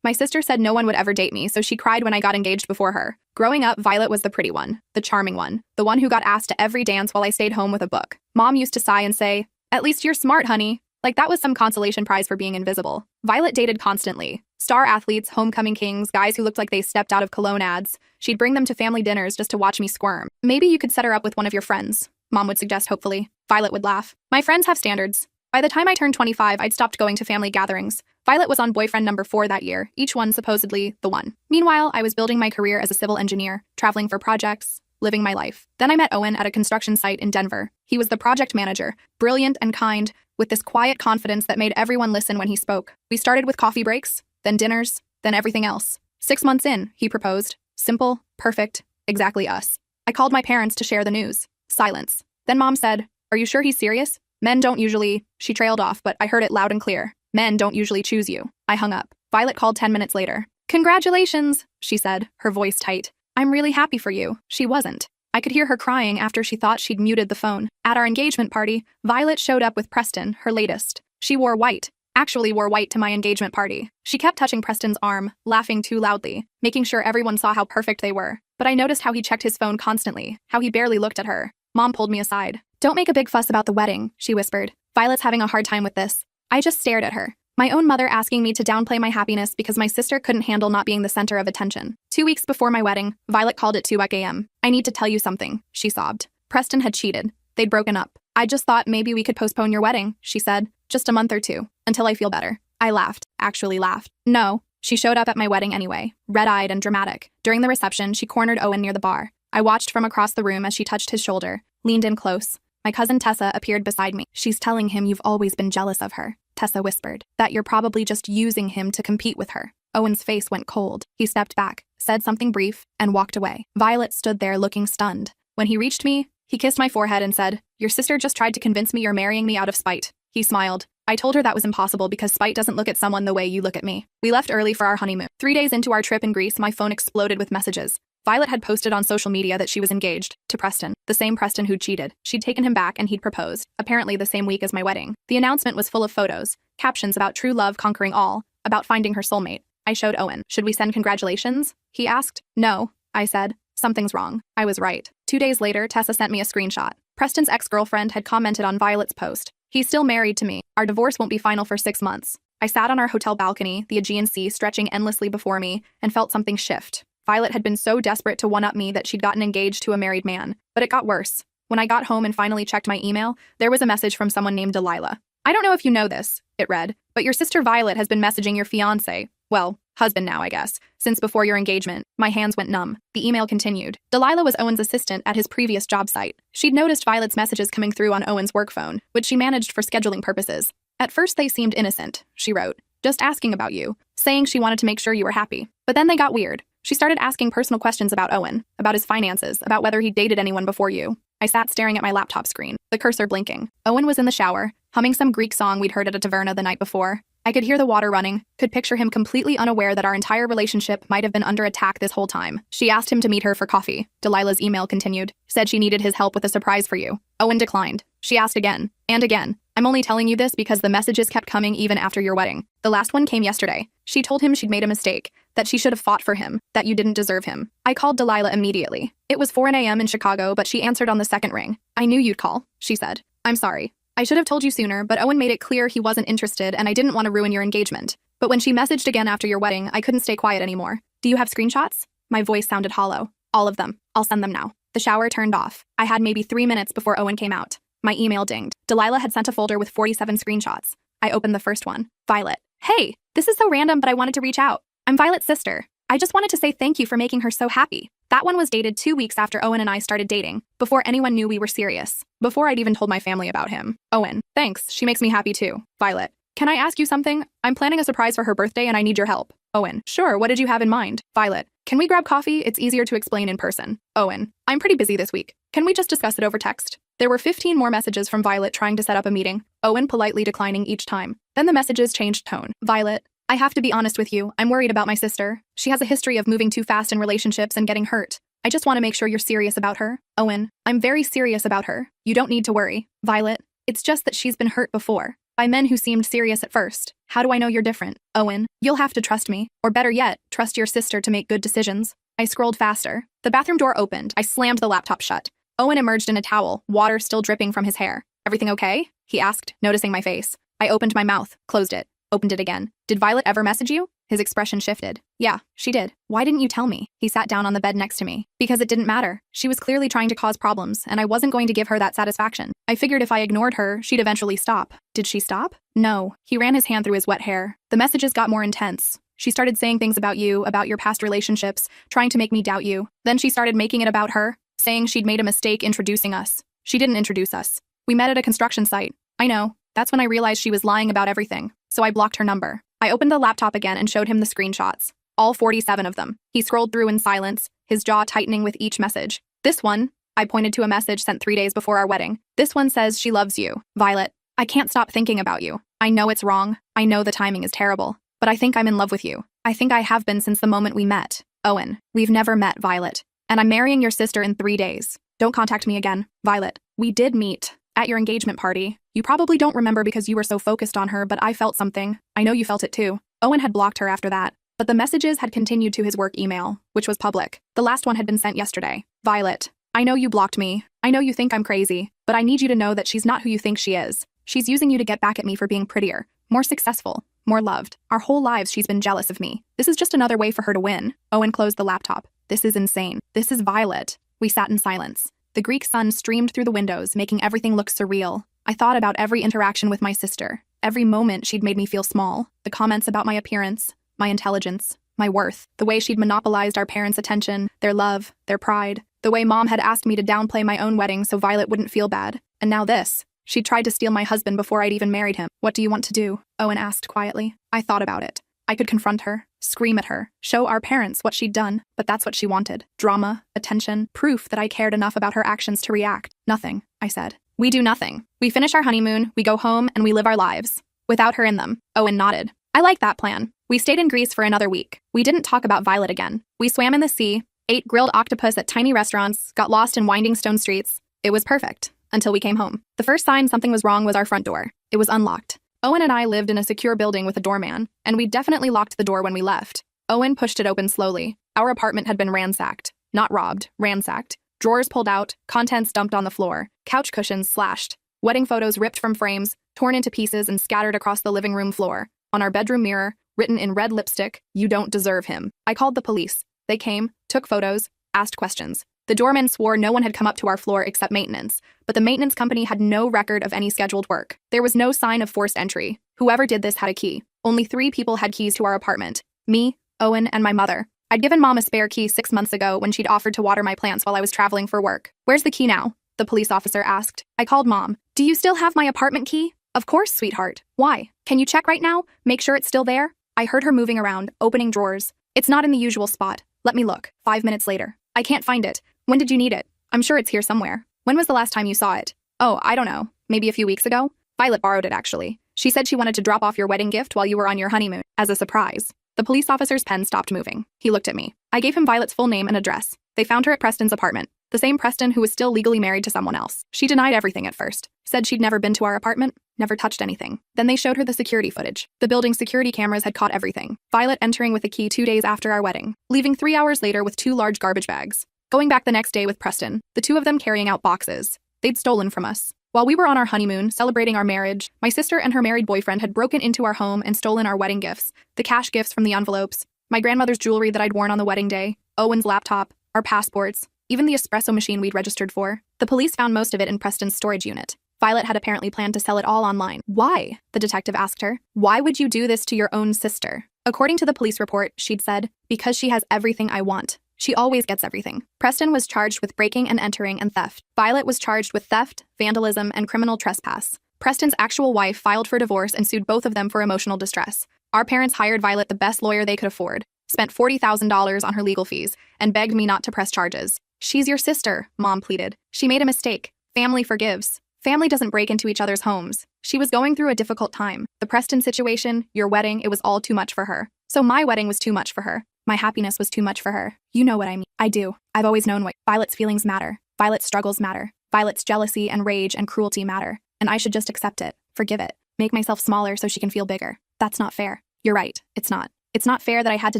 My sister said no one would ever date me, so she cried when I got engaged before her. Growing up, Violet was the pretty one, the charming one, the one who got asked to every dance while I stayed home with a book. Mom used to sigh and say, "At least you're smart, honey." Like that was some consolation prize for being invisible. Violet dated constantly. Star athletes, homecoming kings, guys who looked like they stepped out of cologne ads. She'd bring them to family dinners just to watch me squirm. "Maybe you could set her up with one of your friends," Mom would suggest hopefully. Violet would laugh. "My friends have standards." By the time I turned 25, I'd stopped going to family gatherings. Violet was on boyfriend number 4 that year, each one supposedly the one. Meanwhile, I was building my career as a civil engineer, traveling for projects, living my life. Then I met Owen at a construction site in Denver. He was the project manager, brilliant and kind, with this quiet confidence that made everyone listen when he spoke. We started with coffee breaks, then dinners, then everything else. 6 months in, he proposed. Simple, perfect, exactly us. I called my parents to share the news. Silence. Then Mom said, "Are you sure he's serious? Men don't usually..." She trailed off, but I heard it loud and clear. "Men don't usually choose you." I hung up. Violet called 10 minutes later. "Congratulations," she said, her voice tight. "I'm really happy for you." She wasn't. I could hear her crying after she thought she'd muted the phone. At our engagement party, Violet showed up with Preston, her latest. She wore white. Actually wore white to my engagement party. She kept touching Preston's arm, laughing too loudly, making sure everyone saw how perfect they were. But I noticed how he checked his phone constantly, how he barely looked at her. Mom pulled me aside. "Don't make a big fuss about the wedding," she whispered. "Violet's having a hard time with this." I just stared at her. My own mother asking me to downplay my happiness because my sister couldn't handle not being the center of attention. 2 weeks before my wedding, Violet called at 2 a.m. "I need to tell you something," she sobbed. Preston had cheated. They'd broken up. "I just thought maybe we could postpone your wedding," she said. "Just a month or 2, until I feel better." I laughed, actually laughed. "No." She showed up at my wedding anyway, red-eyed and dramatic. During the reception, she cornered Owen near the bar. I watched from across the room as she touched his shoulder, leaned in close. My cousin Tessa appeared beside me. "She's telling him you've always been jealous of her," Tessa whispered. "That you're probably just using him to compete with her." Owen's face went cold. He stepped back, said something brief, and walked away. Violet stood there looking stunned. When he reached me, he kissed my forehead and said, "Your sister just tried to convince me you're marrying me out of spite." He smiled. I told her that was impossible because spite doesn't look at someone the way you look at me. We left early for our honeymoon. 3 days into our trip in Greece, my phone exploded with messages. Violet had posted on social media that she was engaged to Preston, the same Preston who'd cheated. She'd taken him back and he'd proposed, apparently the same week as my wedding. The announcement was full of photos, captions about true love conquering all, about finding her soulmate. I showed Owen. "Should we send congratulations?" he asked. "No," I said. "Something's wrong." I was right. 2 days later, Tessa sent me a screenshot. Preston's ex-girlfriend had commented on Violet's post. "He's still married to me. Our divorce won't be final for 6 months." I sat on our hotel balcony, the Aegean Sea stretching endlessly before me, and felt something shift. Violet had been so desperate to one-up me that she'd gotten engaged to a married man. But it got worse. When I got home and finally checked my email, there was a message from someone named Delilah. "I don't know if you know this," it read, "but your sister Violet has been messaging your fiancé, well, husband now, I guess, since before your engagement." My hands went numb. The email continued. Delilah was Owen's assistant at his previous job site. She'd noticed Violet's messages coming through on Owen's work phone, which she managed for scheduling purposes. "At first they seemed innocent," she wrote, "just asking about you, saying she wanted to make sure you were happy. But then they got weird. She started asking personal questions about Owen, about his finances, about whether he'd dated anyone before you." I sat staring at my laptop screen, the cursor blinking. Owen was in the shower, humming some Greek song we'd heard at a taverna the night before. I could hear the water running, could picture him completely unaware that our entire relationship might have been under attack this whole time. "She asked him to meet her for coffee," Delilah's email continued. "Said she needed his help with a surprise for you." Owen declined. "She asked again, and again. I'm only telling you this because the messages kept coming even after your wedding. The last one came yesterday. She told him she'd made a mistake, that she should have fought for him, that you didn't deserve him." I called Delilah immediately. It was 4 a.m. in Chicago, but she answered on the second ring. "I knew you'd call," she said. "I'm sorry. I should have told you sooner, but Owen made it clear he wasn't interested and I didn't want to ruin your engagement. But when she messaged again after your wedding, I couldn't stay quiet anymore. Do you have screenshots?" My voice sounded hollow. "All of them. I'll send them now." The shower turned off. I had maybe 3 minutes before Owen came out. My email dinged. Delilah had sent a folder with 47 screenshots. I opened the first one. "Violet. Hey, this is so random, but I wanted to reach out. I'm Violet's sister. I just wanted to say thank you for making her so happy." That one was dated 2 weeks after Owen and I started dating, before anyone knew we were serious, before I'd even told my family about him. "Owen. Thanks, she makes me happy too." Violet. "Can I ask you something? I'm planning a surprise for her birthday and I need your help." Owen. "Sure, what did you have in mind?" Violet. "Can we grab coffee? It's easier to explain in person." Owen. "I'm pretty busy this week. Can we just discuss it over text?" There were 15 more messages from Violet trying to set up a meeting, Owen politely declining each time. Then the messages changed tone. "Violet, I have to be honest with you, I'm worried about my sister. She has a history of moving too fast in relationships and getting hurt. I just want to make sure you're serious about her." Owen. "I'm very serious about her. You don't need to worry." Violet. "It's just that she's been hurt before. by men who seemed serious at first. How do I know you're different? Owen, you'll have to trust me. Or better yet, trust your sister to make good decisions. I scrolled faster. The bathroom door opened. I slammed the laptop shut. Owen emerged in a towel, water still dripping from his hair. Everything okay? He asked, noticing my face. I opened my mouth, closed it, opened it again. Did Violet ever message you? His expression shifted. Yeah, she did. Why didn't you tell me? He sat down on the bed next to me. Because it didn't matter. She was clearly trying to cause problems, and I wasn't going to give her that satisfaction. I figured if I ignored her, she'd eventually stop. Did she stop? No. He ran his hand through his wet hair. The messages got more intense. She started saying things about you, about your past relationships, trying to make me doubt you. Then she started making it about her, saying she'd made a mistake introducing us. She didn't introduce us. We met at a construction site. I know. That's when I realized she was lying about everything. So I blocked her number. I opened the laptop again and showed him the screenshots. All 47 of them. He scrolled through in silence, his jaw tightening with each message. This one, I pointed to a message sent 3 days before our wedding. This one says she loves you. Violet, I can't stop thinking about you. I know it's wrong. I know the timing is terrible. But I think I'm in love with you. I think I have been since the moment we met. Owen, we've never met, Violet. And I'm marrying your sister in 3 days. Don't contact me again. Violet, we did meet at your engagement party. You probably don't remember because you were so focused on her, but I felt something. I know you felt it too. Owen had blocked her after that, but the messages had continued to his work email, which was public. The last one had been sent yesterday. Violet, I know you blocked me. I know you think I'm crazy, but I need you to know that she's not who you think she is. She's using you to get back at me for being prettier, more successful, more loved. Our whole lives she's been jealous of me. This is just another way for her to win. Owen closed the laptop. This is insane. This is Violet. We sat in silence. The Greek sun streamed through the windows, making everything look surreal. I thought about every interaction with my sister. Every moment she'd made me feel small. The comments about my appearance, my intelligence, my worth. The way she'd monopolized our parents' attention, their love, their pride. The way Mom had asked me to downplay my own wedding so Violet wouldn't feel bad. And now this. She'd tried to steal my husband before I'd even married him. What do you want to do? Owen asked quietly. I thought about it. I could confront her, scream at her, show our parents what she'd done, but that's what she wanted. Drama, attention, proof that I cared enough about her actions to react. Nothing, I said. We do nothing. We finish our honeymoon, we go home, and we live our lives. Without her in them. Owen nodded. I like that plan. We stayed in Greece for another week. We didn't talk about Violet again. We swam in the sea, ate grilled octopus at tiny restaurants, got lost in winding stone streets. It was perfect. Until we came home. The first sign something was wrong was our front door. It was unlocked. Owen and I lived in a secure building with a doorman, and we definitely locked the door when we left. Owen pushed it open slowly. Our apartment had been ransacked. Not robbed, ransacked. Drawers pulled out, contents dumped on the floor, couch cushions slashed, wedding photos ripped from frames, torn into pieces and scattered across the living room floor. On our bedroom mirror, written in red lipstick, "You don't deserve him." I called the police. They came, took photos, asked questions. The doorman swore no one had come up to our floor except maintenance, but the maintenance company had no record of any scheduled work. There was no sign of forced entry. Whoever did this had a key. Only 3 people had keys to our apartment. Me, Owen, and my mother. I'd given Mom a spare key 6 months ago when she'd offered to water my plants while I was traveling for work. Where's the key now? The police officer asked. I called Mom. Do you still have my apartment key? Of course, sweetheart. Why? Can you check right now? Make sure it's still there? I heard her moving around, opening drawers. It's not in the usual spot. Let me look. 5 minutes later. I can't find it. When did you need it? I'm sure it's here somewhere. When was the last time you saw it? Oh, I don't know. Maybe a few weeks ago? Violet borrowed it, actually. She said she wanted to drop off your wedding gift while you were on your honeymoon, as a surprise. The police officer's pen stopped moving. He looked at me. I gave him Violet's full name and address. They found her at Preston's apartment. The same Preston who was still legally married to someone else. She denied everything at first. Said she'd never been to our apartment, never touched anything. Then they showed her the security footage. The building's security cameras had caught everything. Violet entering with a key 2 days after our wedding. Leaving 3 hours later with 2 large garbage bags. Going back the next day with Preston, the 2 of them carrying out boxes. They'd stolen from us. While we were on our honeymoon, celebrating our marriage, my sister and her married boyfriend had broken into our home and stolen our wedding gifts, the cash gifts from the envelopes, my grandmother's jewelry that I'd worn on the wedding day, Owen's laptop, our passports, even the espresso machine we'd registered for. The police found most of it in Preston's storage unit. Violet had apparently planned to sell it all online. Why? The detective asked her. Why would you do this to your own sister? According to the police report, she'd said, because she has everything I want. She always gets everything. Preston was charged with breaking and entering and theft. Violet was charged with theft, vandalism, and criminal trespass. Preston's actual wife filed for divorce and sued both of them for emotional distress. Our parents hired Violet the best lawyer they could afford, spent $40,000 on her legal fees, and begged me not to press charges. She's your sister, Mom pleaded. She made a mistake. Family forgives. Family doesn't break into each other's homes. She was going through a difficult time. The Preston situation, your wedding, it was all too much for her. So my wedding was too much for her. My happiness was too much for her. You know what I mean. I do. I've always known what Violet's feelings matter. Violet's struggles matter. Violet's jealousy and rage and cruelty matter. And I should just accept it. Forgive it. make myself smaller so she can feel bigger. That's not fair. You're right, it's not. It's not fair that I had to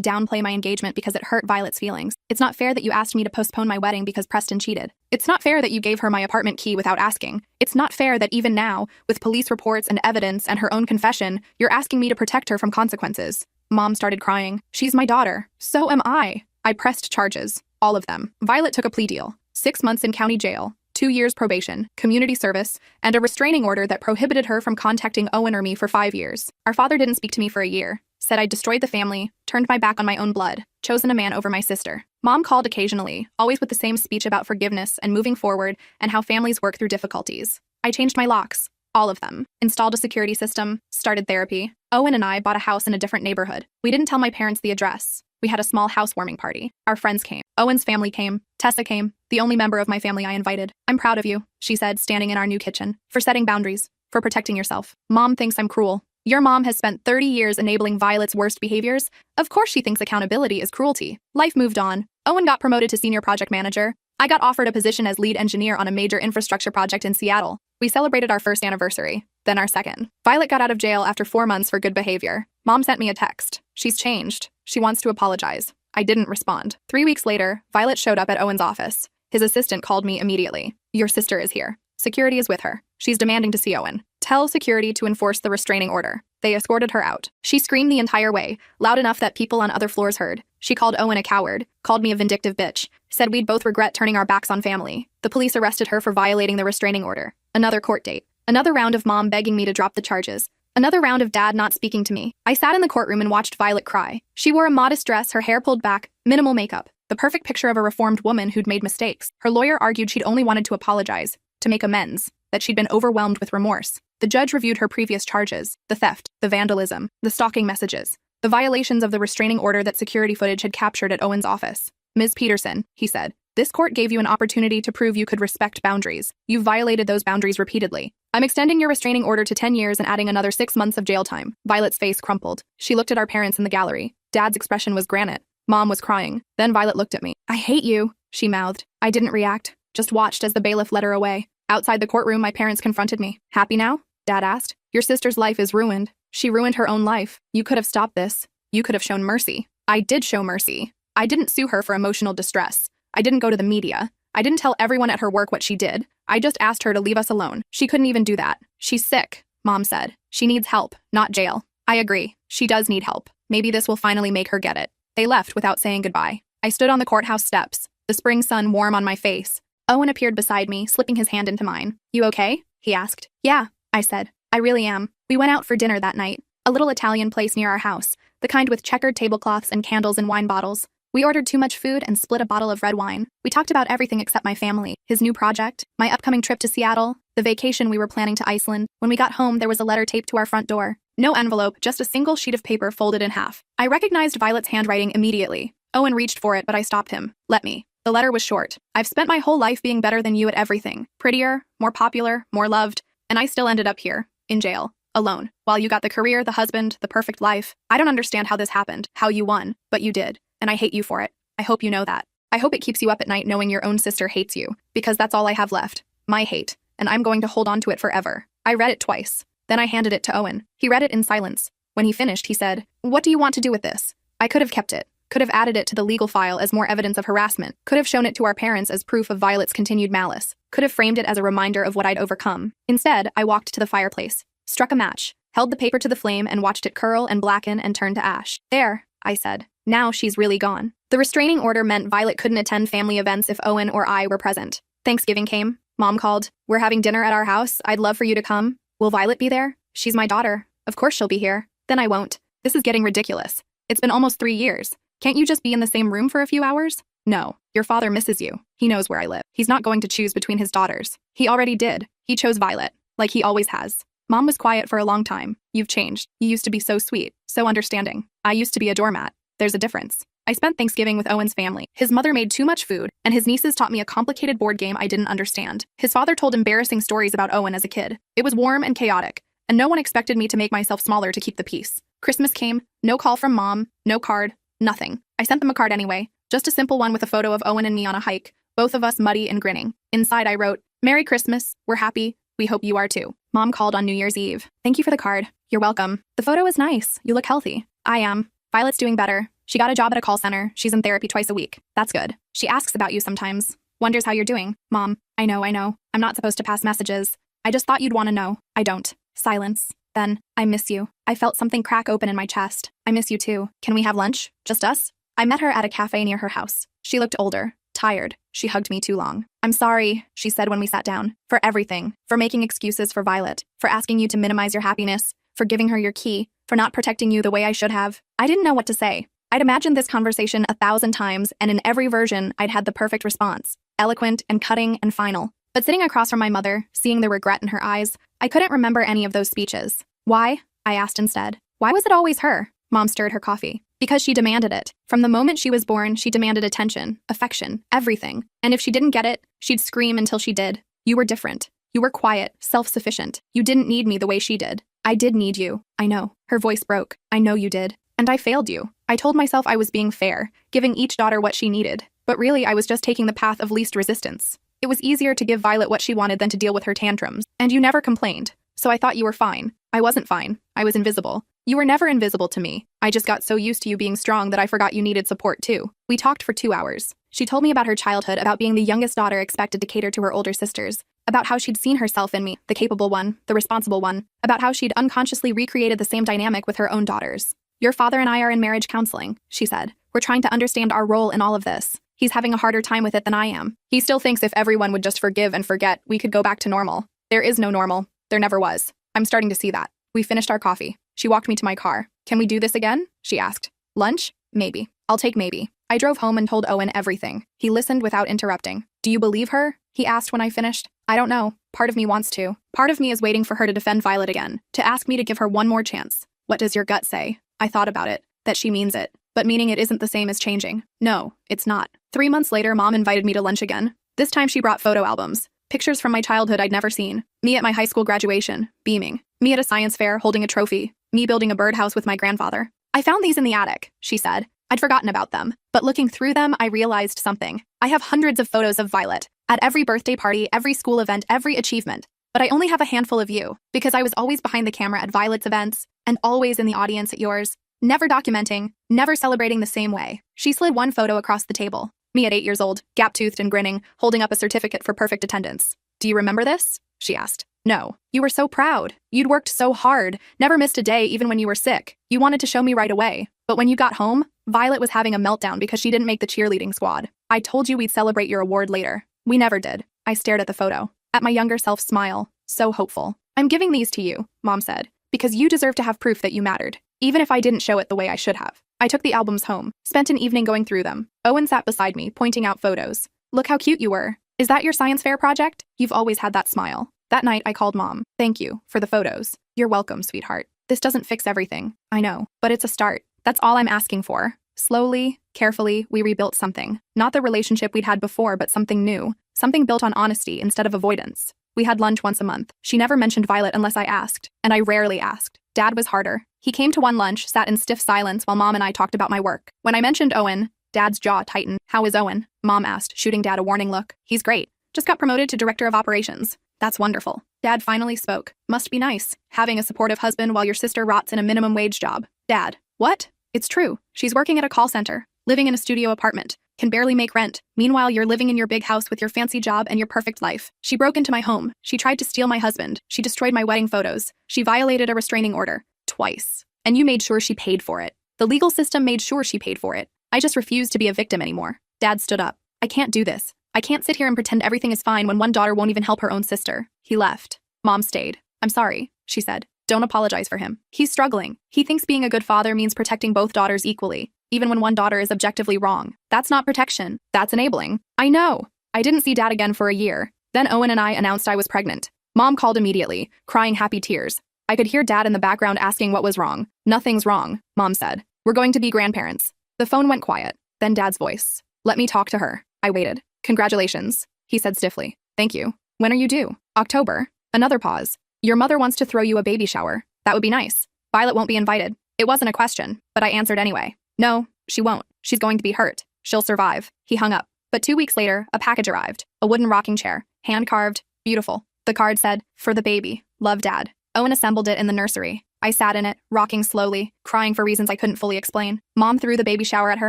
downplay my engagement because it hurt Violet's feelings. It's not fair that you asked me to postpone my wedding because Preston cheated. It's not fair that you gave her my apartment key without asking. It's not fair that even now, with police reports and evidence and her own confession, you're asking me to protect her from consequences. Mom started crying. She's my daughter. So am I. I pressed charges. All of them. Violet took a plea deal. 6 months in county jail, 2 years probation, community service, and a restraining order that prohibited her from contacting Owen or me for 5 years. Our father didn't speak to me for a year. Said I'd destroyed the family, turned my back on my own blood, chosen a man over my sister. Mom called occasionally, always with the same speech about forgiveness and moving forward and how families work through difficulties. I changed my locks, all of them, installed a security system, started therapy. Owen and I bought a house in a different neighborhood. We didn't tell my parents the address. We had a small housewarming party. Our friends came. Owen's family came. Tessa came, the only member of my family I invited. I'm proud of you, she said, standing in our new kitchen, for setting boundaries, for protecting yourself. Mom thinks I'm cruel. Your mom has spent 30 years enabling Violet's worst behaviors. Of course she thinks accountability is cruelty. Life moved on. Owen got promoted to senior project manager. I got offered a position as lead engineer on a major infrastructure project in Seattle. We celebrated our first anniversary, then our second. Violet got out of jail after 4 months for good behavior. Mom sent me a text. She's changed. She wants to apologize. I didn't respond. 3 weeks later, Violet showed up at Owen's office. His assistant called me immediately. Your sister is here. Security is with her. She's demanding to see Owen. Tell security to enforce the restraining order. They escorted her out. She screamed the entire way, loud enough that people on other floors heard. She called Owen a coward, called me a vindictive bitch, said we'd both regret turning our backs on family. The police arrested her for violating the restraining order. Another court date. Another round of mom begging me to drop the charges. Another round of dad not speaking to me. I sat in the courtroom and watched Violet cry. She wore a modest dress, her hair pulled back, minimal makeup. The perfect picture of a reformed woman who'd made mistakes. Her lawyer argued she'd only wanted to apologize, to make amends, that she'd been overwhelmed with remorse. The judge reviewed her previous charges, the theft, the vandalism, the stalking messages, the violations of the restraining order that security footage had captured at Owen's office. Ms. Peterson, he said, this court gave you an opportunity to prove you could respect boundaries. You've violated those boundaries repeatedly. I'm extending your restraining order to 10 years and adding another 6 months of jail time. Violet's face crumpled. She looked at our parents in the gallery. Dad's expression was granite. Mom was crying. Then Violet looked at me. I hate you, she mouthed. I didn't react, just watched as the bailiff led her away. Outside the courtroom, my parents confronted me. Happy now? Dad asked. Your sister's life is ruined. She ruined her own life. You could have stopped this. You could have shown mercy. I did show mercy. I didn't sue her for emotional distress. I didn't go to the media. I didn't tell everyone at her work what she did. I just asked her to leave us alone. She couldn't even do that. She's sick, Mom said. She needs help, not jail. I agree. She does need help. Maybe this will finally make her get it. They left without saying goodbye. I stood on the courthouse steps, the spring sun warm on my face. Owen appeared beside me, slipping his hand into mine. You okay? He asked. Yeah, I said. I really am. We went out for dinner that night. A little Italian place near our house, the kind with checkered tablecloths and candles and wine bottles. We ordered too much food and split a bottle of red wine. We talked about everything except my family, his new project, my upcoming trip to Seattle, the vacation we were planning to Iceland. When we got home, there was a letter taped to our front door. No envelope, just a single sheet of paper folded in half. I recognized Violet's handwriting immediately. Owen reached for it, but I stopped him. Let me. The letter was short. I've spent my whole life being better than you at everything. Prettier, more popular, more loved, and I still ended up here, in jail, alone. While you got the career, the husband, the perfect life. I don't understand how this happened, how you won, but you did, and I hate you for it. I hope you know that. I hope it keeps you up at night knowing your own sister hates you, because that's all I have left. My hate, and I'm going to hold on to it forever. I read it twice. Then I handed it to Owen. He read it in silence. When he finished, he said, What do you want to do with this? I could have kept it. Could have added it to the legal file as more evidence of harassment, could have shown it to our parents as proof of Violet's continued malice, could have framed it as a reminder of what I'd overcome. Instead, I walked to the fireplace, struck a match, held the paper to the flame and watched it curl and blacken and turn to ash. There, I said. Now she's really gone. The restraining order meant Violet couldn't attend family events if Owen or I were present. Thanksgiving came. Mom called. We're having dinner at our house. I'd love for you to come. Will Violet be there? She's my daughter. Of course she'll be here. Then I won't. This is getting ridiculous. It's been almost 3 years. Can't you just be in the same room for a few hours? No. Your father misses you. He knows where I live. He's not going to choose between his daughters. He already did. He chose Violet, like he always has. Mom was quiet for a long time. You've changed. You used to be so sweet, so understanding. I used to be a doormat. There's a difference. I spent Thanksgiving with Owen's family. His mother made too much food, and his nieces taught me a complicated board game I didn't understand. His father told embarrassing stories about Owen as a kid. It was warm and chaotic, and no one expected me to make myself smaller to keep the peace. Christmas came, no call from Mom, no card, nothing. I sent them a card anyway, just a simple one with a photo of Owen and me on a hike, both of us muddy and grinning. Inside I wrote, Merry Christmas, we're happy, we hope you are too. Mom called on New Year's Eve. Thank you for the card. You're welcome. The photo is nice. You look healthy. I am. Violet's doing better. She got a job at a call center. She's in therapy twice a week. That's good. She asks about you sometimes. Wonders how you're doing. Mom, I know. I'm not supposed to pass messages. I just thought you'd want to know. I don't. Silence. Then, I miss you. I felt something crack open in my chest. I miss you too. Can we have lunch? Just us? I met her at a cafe near her house. She looked older, tired. She hugged me too long. I'm sorry, she said when we sat down. For everything. For making excuses for Violet. For asking you to minimize your happiness. For giving her your key. For not protecting you the way I should have. I didn't know what to say. I'd imagined this conversation 1,000 times, and in every version, I'd had the perfect response. Eloquent and cutting and final. But sitting across from my mother, seeing the regret in her eyes, I couldn't remember any of those speeches. Why? I asked instead. Why was it always her? Mom stirred her coffee. Because she demanded it. From the moment she was born, she demanded attention, affection, everything. And if she didn't get it, she'd scream until she did. You were different. You were quiet, self-sufficient. You didn't need me the way she did. I did need you. I know. Her voice broke. I know you did. And I failed you. I told myself I was being fair, giving each daughter what she needed. But really, I was just taking the path of least resistance. It was easier to give Violet what she wanted than to deal with her tantrums. And you never complained. So I thought you were fine. I wasn't fine. I was invisible. You were never invisible to me. I just got so used to you being strong that I forgot you needed support too. We talked for 2 hours. She told me about her childhood, about being the youngest daughter expected to cater to her older sisters, about how she'd seen herself in me, the capable one, the responsible one, about how she'd unconsciously recreated the same dynamic with her own daughters. Your father and I are in marriage counseling, she said. We're trying to understand our role in all of this. He's having a harder time with it than I am. He still thinks if everyone would just forgive and forget, we could go back to normal. There is no normal. There never was. I'm starting to see that. We finished our coffee. She walked me to my car. Can we do this again? She asked. Lunch? Maybe. I'll take maybe. I drove home and told Owen everything. He listened without interrupting. Do you believe her? He asked when I finished. I don't know. Part of me wants to. Part of me is waiting for her to defend Violet again, to ask me to give her one more chance. What does your gut say? I thought about it. That she means it. But meaning it isn't the same as changing. No, it's not. 3 months later, Mom invited me to lunch again. This time she brought photo albums. Pictures from my childhood I'd never seen. Me at my high school graduation, beaming. Me at a science fair, holding a trophy. Me building a birdhouse with my grandfather. I found these in the attic, she said. I'd forgotten about them. But looking through them, I realized something. I have hundreds of photos of Violet. At every birthday party, every school event, every achievement. But I only have a handful of you, because I was always behind the camera at Violet's events, and always in the audience at yours. Never documenting, never celebrating the same way. She slid one photo across the table. Me at 8 years old, gap-toothed and grinning, holding up a certificate for perfect attendance. Do you remember this? She asked. No. You were so proud. You'd worked so hard, never missed a day even when you were sick. You wanted to show me right away. But when you got home, Violet was having a meltdown because she didn't make the cheerleading squad. I told you we'd celebrate your award later. We never did. I stared at the photo. At my younger self's smile. So hopeful. I'm giving these to you, Mom said, because you deserve to have proof that you mattered, even if I didn't show it the way I should have. I took the albums home, spent an evening going through them. Owen sat beside me, pointing out photos. Look how cute you were. Is that your science fair project? You've always had that smile. That night, I called Mom. Thank you for the photos. You're welcome, sweetheart. This doesn't fix everything. I know, but it's a start. That's all I'm asking for. Slowly, carefully, we rebuilt something. Not the relationship we'd had before, but something new. Something built on honesty instead of avoidance. We had lunch once a month. She never mentioned Violet unless I asked, and I rarely asked. Dad was harder. He came to one lunch, sat in stiff silence while Mom and I talked about my work. When I mentioned Owen, Dad's jaw tightened. How is Owen? Mom asked, shooting Dad a warning look. He's great. Just got promoted to director of operations. That's wonderful. Dad finally spoke. Must be nice, having a supportive husband while your sister rots in a minimum wage job. Dad. What? It's true. She's working at a call center, living in a studio apartment, can barely make rent. Meanwhile, you're living in your big house with your fancy job and your perfect life. She broke into my home. She tried to steal my husband. She destroyed my wedding photos. She violated a restraining order. Twice. And you made sure she paid for it. The legal system made sure she paid for it. I just refuse to be a victim anymore. Dad stood up. I can't do this. I can't sit here and pretend everything is fine when one daughter won't even help her own sister. He left. Mom stayed. I'm sorry, she said. Don't apologize for him. He's struggling. He thinks being a good father means protecting both daughters equally, even when one daughter is objectively wrong. That's not protection. That's enabling. I know. I didn't see Dad again for a year. Then Owen and I announced I was pregnant. Mom called immediately, crying happy tears. I could hear Dad in the background asking what was wrong. Nothing's wrong, Mom said. We're going to be grandparents. The phone went quiet. Then Dad's voice. Let me talk to her. I waited. Congratulations, he said stiffly. Thank you. When are you due? October. Another pause. Your mother wants to throw you a baby shower. That would be nice. Violet won't be invited. It wasn't a question, but I answered anyway. No, she won't. She's going to be hurt. She'll survive. He hung up. But 2 weeks later, a package arrived. A wooden rocking chair. Hand-carved. Beautiful. The The card said, "For the baby. Love, Dad." Owen assembled it in the nursery. I sat in it, rocking slowly, crying for reasons I couldn't fully explain. Mom threw the baby shower at her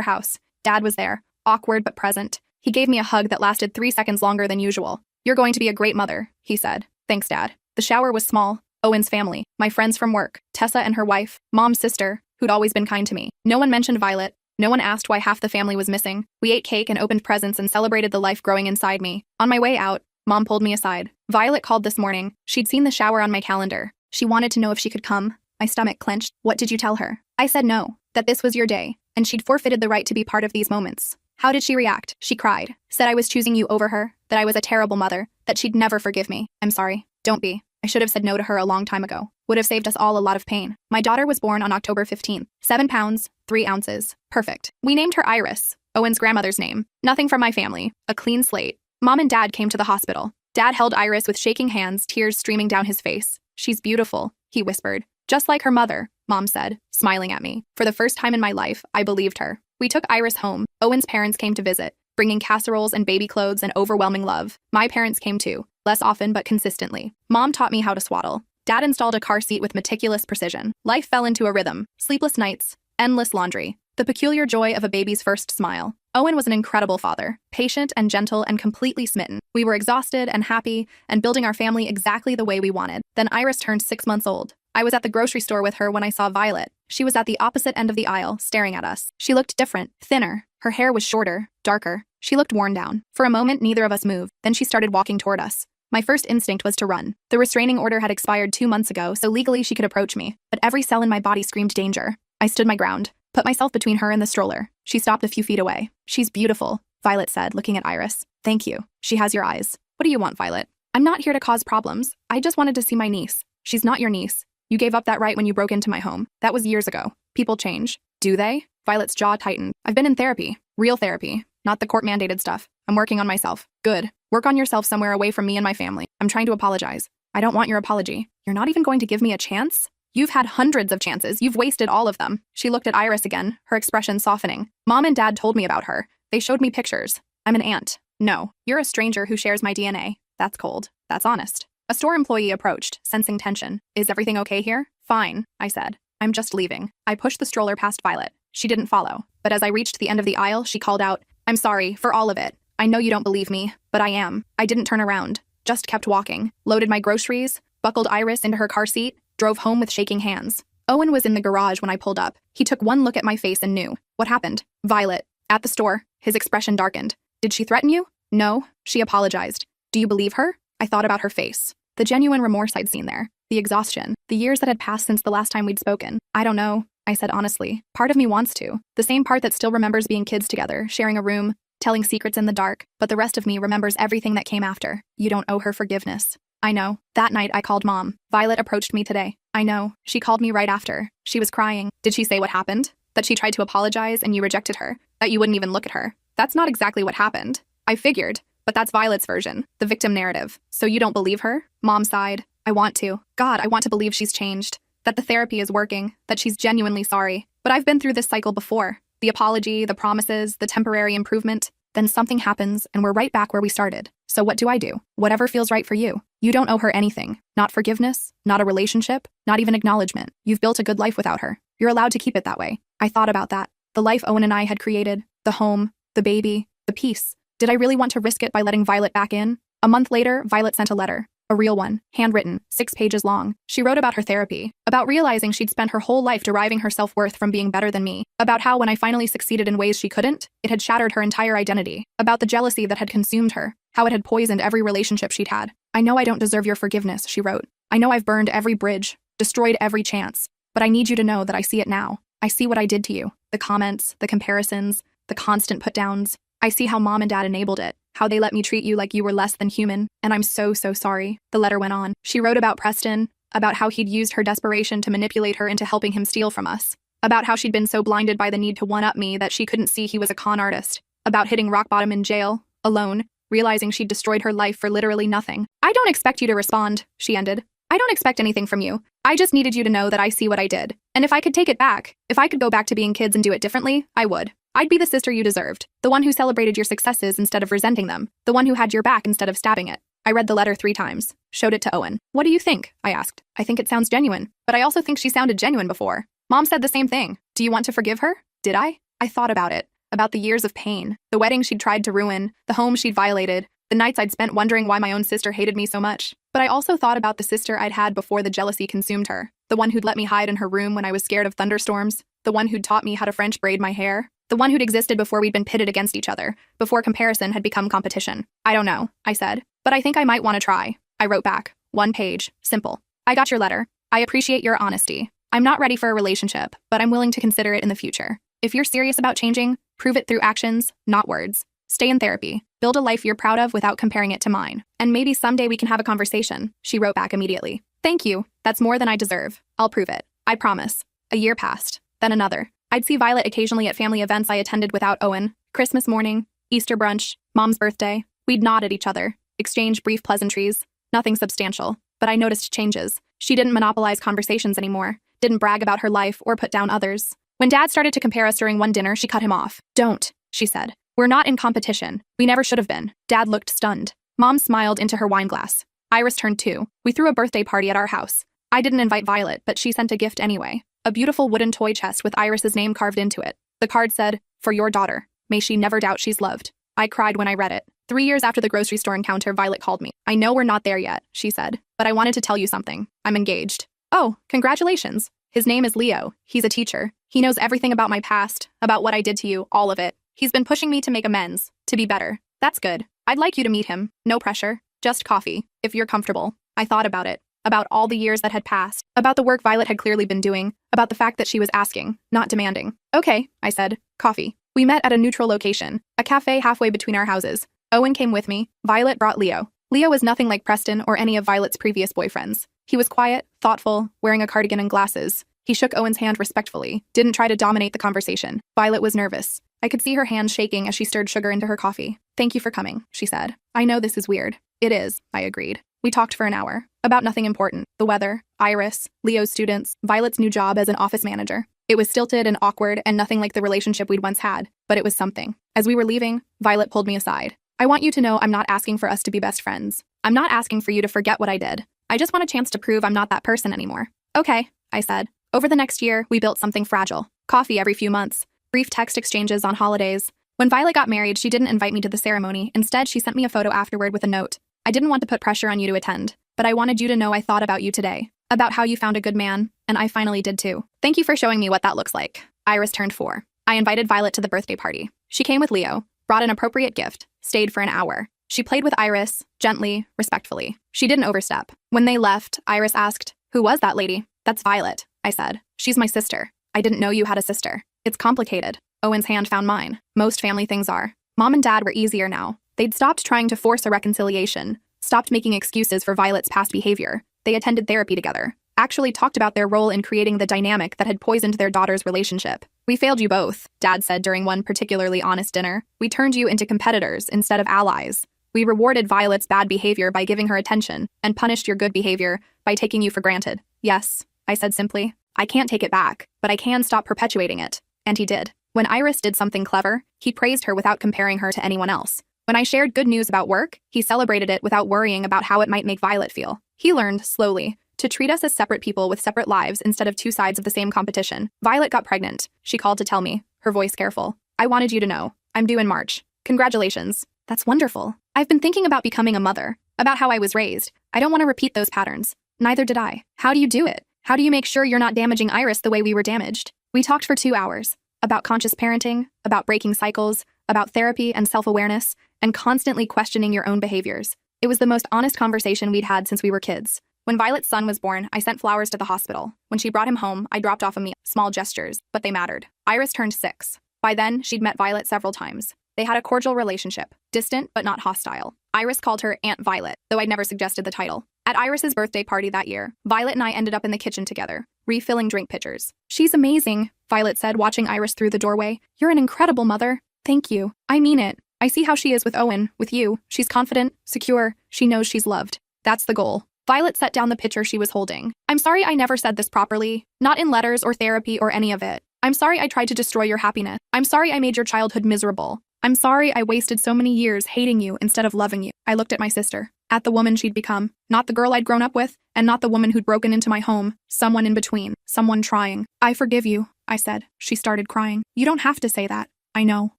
house. Dad was there, awkward but present. He gave me a hug that lasted 3 seconds longer than usual. "You're going to be a great mother," he said. "Thanks, Dad." The shower was small. Owen's family, my friends from work, Tessa and her wife, Mom's sister, who'd always been kind to me. No one mentioned Violet. No one asked why half the family was missing. We ate cake and opened presents and celebrated the life growing inside me. On my way out, Mom pulled me aside. "Violet called this morning. She'd seen the shower on my calendar. She wanted to know if she could come." My stomach clenched. "What did you tell her?" I said no, that this was your day, and she'd forfeited the right to be part of these moments. "How did she react?" She cried. Said I was choosing you over her, that I was a terrible mother, that she'd never forgive me. "I'm sorry." "Don't be. I should have said no to her a long time ago. Would have saved us all a lot of pain." My daughter was born on October 15th. 7 pounds, 3 ounces. Perfect. We named her Iris, Owen's grandmother's name. Nothing from my family. A clean slate. Mom and Dad came to the hospital. Dad held Iris with shaking hands, tears streaming down his face. "She's beautiful," he whispered. "Just like her mother," Mom said, smiling at me. For the first time in my life, I believed her. We took Iris home. Owen's parents came to visit, bringing casseroles and baby clothes and overwhelming love. My parents came too, less often but consistently. Mom taught me how to swaddle. Dad installed a car seat with meticulous precision. Life fell into a rhythm. Sleepless nights, endless laundry, the peculiar joy of a baby's first smile. Owen was an incredible father, patient and gentle and completely smitten. We were exhausted and happy and building our family exactly the way we wanted. Then Iris turned 6 months old. I was at the grocery store with her when I saw Violet. She was at the opposite end of the aisle, staring at us. She looked different, thinner. Her hair was shorter, darker. She looked worn down. For a moment, neither of us moved. Then she started walking toward us. My first instinct was to run. The restraining order had expired 2 months ago, so legally she could approach me. But every cell in my body screamed danger. I stood my ground, put myself between her and the stroller. She stopped a few feet away. "She's beautiful," Violet said, looking at Iris. "Thank you. She has your eyes." "What do you want, Violet?" "I'm not here to cause problems. I just wanted to see my niece." "She's not your niece. You gave up that right when you broke into my home. That was years ago. People change." "Do they?" Violet's jaw tightened. "I've been in therapy. Real therapy. Not the court-mandated stuff. I'm working on myself." "Good. Work on yourself somewhere away from me and my family. I'm trying to apologize." "I don't want your apology. You're not even going to give me a chance?" "You've had hundreds of chances. You've wasted all of them." She looked at Iris again, her expression softening. "Mom and Dad told me about her. They showed me pictures. I'm an aunt." "No. You're a stranger who shares my DNA. That's cold. That's honest." A store employee approached, sensing tension. "Is everything okay here?" "Fine," I said. "I'm just leaving." I pushed the stroller past Violet. She didn't follow. But as I reached the end of the aisle, she called out, "I'm sorry for all of it. I know you don't believe me, but I am." I didn't turn around, just kept walking, loaded my groceries, buckled Iris into her car seat, drove home with shaking hands. Owen was in the garage when I pulled up. He took one look at my face and knew. "What happened?" "Violet. At the store." His expression darkened. "Did she threaten you?" "No. She apologized." "Do you believe her?" I thought about her face. The genuine remorse I'd seen there. The exhaustion. The years that had passed since the last time we'd spoken. "I don't know," I said honestly. "Part of me wants to. The same part that still remembers being kids together, sharing a room, telling secrets in the dark, but the rest of me remembers everything that came after. You don't owe her forgiveness." "I know." That night I called Mom. Violet approached me today. "I know. She called me right after. She was crying." "Did she say what happened? That she tried to apologize and you rejected her? That you wouldn't even look at her?" "That's not exactly what happened." "I figured. But that's Violet's version, the victim narrative. So you don't believe her?" Mom sighed. "I want to. God, I want to believe she's changed. That the therapy is working. That she's genuinely sorry. But I've been through this cycle before. The apology, the promises, the temporary improvement. Then something happens and we're right back where we started. So what do I do? Whatever feels right for you. You don't owe her anything. Not forgiveness, not a relationship, not even acknowledgement. You've built a good life without her. You're allowed to keep it that way." I thought about that. The life Owen and I had created. The home, the baby, the peace. Did I really want to risk it by letting Violet back in? A month later, Violet sent a letter. A real one, handwritten, 6 pages long. She wrote about her therapy, about realizing she'd spent her whole life deriving her self-worth from being better than me, about how when I finally succeeded in ways she couldn't, it had shattered her entire identity, about the jealousy that had consumed her, how it had poisoned every relationship she'd had. "I know I don't deserve your forgiveness," she wrote. "I know I've burned every bridge, destroyed every chance, but I need you to know that I see it now. I see what I did to you, the comments, the comparisons, the constant put-downs. I see how Mom and Dad enabled it, how they let me treat you like you were less than human, and I'm so sorry." The letter went on. She wrote about Preston, about how he'd used her desperation to manipulate her into helping him steal from us, about how she'd been so blinded by the need to one-up me that she couldn't see he was a con artist, about hitting rock bottom in jail, alone, realizing she'd destroyed her life for literally nothing. "I don't expect you to respond," she ended. "I don't expect anything from you. I just needed you to know that I see what I did. And if I could take it back, if I could go back to being kids and do it differently, I would. I'd be the sister you deserved, the one who celebrated your successes instead of resenting them, the one who had your back instead of stabbing it." I read the letter 3 times, showed it to Owen. What do you think? I asked. I think it sounds genuine, but I also think she sounded genuine before. Mom said the same thing. Do you want to forgive her? Did I? I thought about it. About the years of pain, the wedding she'd tried to ruin, the home she'd violated, the nights I'd spent wondering why my own sister hated me so much. But I also thought about the sister I'd had before the jealousy consumed her, the one who'd let me hide in her room when I was scared of thunderstorms, the one who'd taught me how to French braid my hair, the one who'd existed before we'd been pitted against each other, before comparison had become competition. I don't know, I said, but I think I might want to try. I wrote back, 1 page, simple. I got your letter. I appreciate your honesty. I'm not ready for a relationship, but I'm willing to consider it in the future. If you're serious about changing, prove it through actions, not words. Stay in therapy. Build a life you're proud of without comparing it to mine. And maybe someday we can have a conversation, she wrote back immediately. Thank you. That's more than I deserve. I'll prove it. I promise. A year passed. Then another. I'd see Violet occasionally at family events I attended without Owen. Christmas morning, Easter brunch, Mom's birthday. We'd nod at each other, exchange brief pleasantries. Nothing substantial. But I noticed changes. She didn't monopolize conversations anymore. Didn't brag about her life or put down others. When Dad started to compare us during one dinner, she cut him off. Don't, she said. We're not in competition. We never should have been. Dad looked stunned. Mom smiled into her wine glass. Iris turned 2. We threw a birthday party at our house. I didn't invite Violet, but she sent a gift anyway. A beautiful wooden toy chest with Iris's name carved into it. The card said, "For your daughter. May she never doubt she's loved." I cried when I read it. 3 years after the grocery store encounter, Violet called me. I know we're not there yet, she said, but I wanted to tell you something. I'm engaged. Oh, congratulations. His name is Leo. He's a teacher. He knows everything about my past, about what I did to you, all of it. He's been pushing me to make amends, to be better. That's good. I'd like you to meet him. No pressure. Just coffee, if you're comfortable. I thought about it. About all the years that had passed. About the work Violet had clearly been doing. About the fact that she was asking, not demanding. Okay, I said. Coffee. We met at a neutral location, a cafe halfway between our houses. Owen came with me. Violet brought Leo. Leo was nothing like Preston or any of Violet's previous boyfriends. He was quiet, thoughtful, wearing a cardigan and glasses. He shook Owen's hand respectfully, didn't try to dominate the conversation. Violet was nervous. I could see her hands shaking as she stirred sugar into her coffee. Thank you for coming, she said. I know this is weird. It is, I agreed. We talked for an hour. About nothing important. The weather, Iris, Leo's students, Violet's new job as an office manager. It was stilted and awkward and nothing like the relationship we'd once had, but it was something. As we were leaving, Violet pulled me aside. I want you to know I'm not asking for us to be best friends. I'm not asking for you to forget what I did. I just want a chance to prove I'm not that person anymore. Okay, I said. Over the next year, we built something fragile. Coffee every few months. Brief text exchanges on holidays. When Violet got married, she didn't invite me to the ceremony. Instead, she sent me a photo afterward with a note. I didn't want to put pressure on you to attend, but I wanted you to know I thought about you today. About how you found a good man, and I finally did too. Thank you for showing me what that looks like. Iris turned 4. I invited Violet to the birthday party. She came with Leo, brought an appropriate gift, stayed for an hour. She played with Iris, gently, respectfully. She didn't overstep. When they left, Iris asked, "Who was that lady?" "That's Violet," I said. "She's my sister." "I didn't know you had a sister." "It's complicated." Owen's hand found mine. Most family things are. Mom and Dad were easier now. They'd stopped trying to force a reconciliation, stopped making excuses for Violet's past behavior. They attended therapy together, actually talked about their role in creating the dynamic that had poisoned their daughter's relationship. "We failed you both," Dad said during one particularly honest dinner. "We turned you into competitors instead of allies. We rewarded Violet's bad behavior by giving her attention and punished your good behavior by taking you for granted." "Yes," I said simply. "I can't take it back, but I can stop perpetuating it." And he did. When Iris did something clever, he praised her without comparing her to anyone else. When I shared good news about work, he celebrated it without worrying about how it might make Violet feel. He learned, slowly, to treat us as separate people with separate lives instead of 2 sides of the same competition. Violet got pregnant. She called to tell me, her voice careful. "I wanted you to know. I'm due in March. Congratulations." "That's wonderful. I've been thinking about becoming a mother, about how I was raised. I don't want to repeat those patterns." "Neither did I." "How do you do it? How do you make sure you're not damaging Iris the way we were damaged?" We talked for 2 hours. About conscious parenting, about breaking cycles, about therapy and self-awareness, and constantly questioning your own behaviors. It was the most honest conversation we'd had since we were kids. When Violet's son was born, I sent flowers to the hospital. When she brought him home, I dropped off a meal. Small gestures, but they mattered. Iris turned 6. By then, she'd met Violet several times. They had a cordial relationship, distant but not hostile. Iris called her Aunt Violet, though I'd never suggested the title. At Iris's birthday party that year, Violet and I ended up in the kitchen together, refilling drink pitchers. "She's amazing," Violet said, watching Iris through the doorway. "You're an incredible mother." "Thank you. I mean it. I see how she is with Owen, with you. She's confident, secure. She knows she's loved. That's the goal." Violet set down the pitcher she was holding. "I'm sorry I never said this properly. Not in letters or therapy or any of it. I'm sorry I tried to destroy your happiness. I'm sorry I made your childhood miserable. I'm sorry I wasted so many years hating you instead of loving you. I looked at my sister, at the woman she'd become, not the girl I'd grown up with, and not the woman who'd broken into my home, someone in between, someone trying. I forgive you, I said. She started crying. You don't have to say that. I know,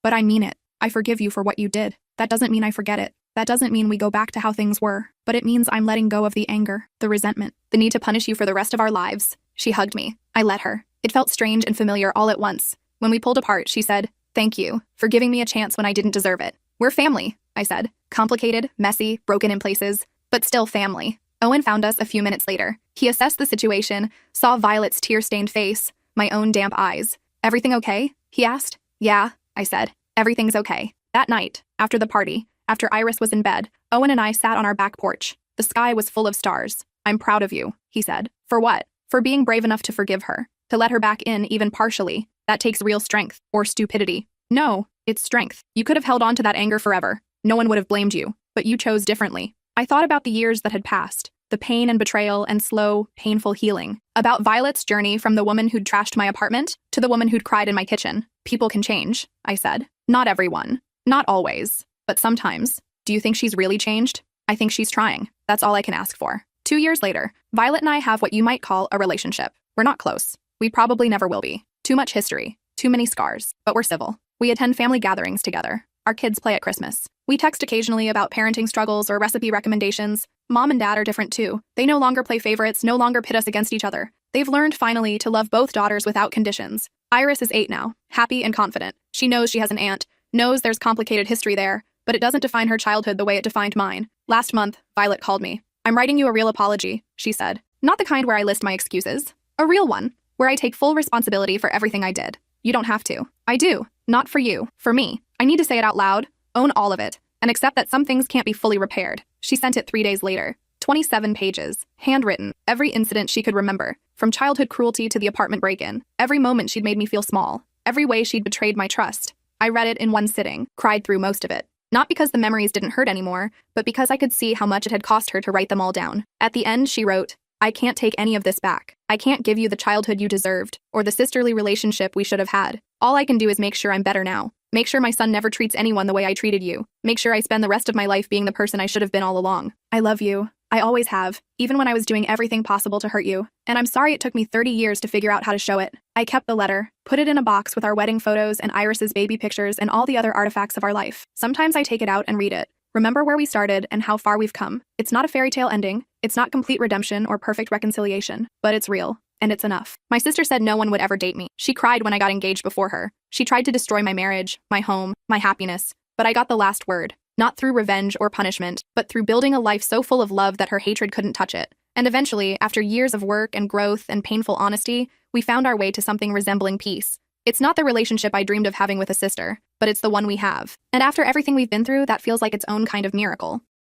but I mean it. I forgive you for what you did. That doesn't mean I forget it. That doesn't mean we go back to how things were, but it means I'm letting go of the anger, the resentment, the need to punish you for the rest of our lives. She hugged me. I let her. It felt strange and familiar all at once. When we pulled apart, she said, "Thank you for giving me a chance when I didn't deserve it." We're family, I said. Complicated, messy, broken in places, but still family. Owen found us a few minutes later. He assessed the situation, saw Violet's tear-stained face, my own damp eyes. "Everything okay?" he asked. "Yeah," I said. "Everything's okay." That night, after the party, after Iris was in bed, Owen and I sat on our back porch. The sky was full of stars. "I'm proud of you," he said. "For what?" "For being brave enough to forgive her, to let her back in even partially. That takes real strength, or stupidity." "No, it's strength. You could have held on to that anger forever. No one would have blamed you, but you chose differently." I thought about the years that had passed, the pain and betrayal and slow, painful healing. About Violet's journey from the woman who'd trashed my apartment to the woman who'd cried in my kitchen. People can change, I said. Not everyone. Not always. But sometimes. Do you think she's really changed? I think she's trying. That's all I can ask for. 2 years later, Violet and I have what you might call a relationship. We're not close. We probably never will be. Too much history. Too many scars. But we're civil. We attend family gatherings together. Our kids play at Christmas. We text occasionally about parenting struggles or recipe recommendations. Mom and Dad are different too. They no longer play favorites, no longer pit us against each other. They've learned finally to love both daughters without conditions. Iris is 8 now, happy and confident. She knows she has an aunt, knows there's complicated history there, but it doesn't define her childhood the way it defined mine. Last month, Violet called me. "I'm writing you a real apology," she said. "Not the kind where I list my excuses. A real one, where I take full responsibility for everything I did. You don't have to. I do. Not for you. For me. I need to say it out loud, own all of it, and accept that some things can't be fully repaired." She sent it 3 days later. 27 pages. Handwritten. Every incident she could remember. From childhood cruelty to the apartment break-in. Every moment she'd made me feel small. Every way she'd betrayed my trust. I read it in one sitting, cried through most of it. Not because the memories didn't hurt anymore, but because I could see how much it had cost her to write them all down. At the end, she wrote, "I can't take any of this back. I can't give you the childhood you deserved, or the sisterly relationship we should have had. All I can do is make sure I'm better now. Make sure my son never treats anyone the way I treated you. Make sure I spend the rest of my life being the person I should have been all along. I love you. I always have, even when I was doing everything possible to hurt you. And I'm sorry it took me 30 years to figure out how to show it." I kept the letter, put it in a box with our wedding photos and Iris's baby pictures and all the other artifacts of our life. Sometimes I take it out and read it. Remember where we started and how far we've come. It's not a fairy tale ending. It's not complete redemption or perfect reconciliation, but it's real. And it's enough. My sister said no one would ever date me. She cried when I got engaged before her. She tried to destroy my marriage, my home, my happiness. But I got the last word. Not through revenge or punishment, but through building a life so full of love that her hatred couldn't touch it. And eventually, after years of work and growth and painful honesty, we found our way to something resembling peace. It's not the relationship I dreamed of having with a sister, but it's the one we have. And after everything we've been through, that feels like its own kind of miracle.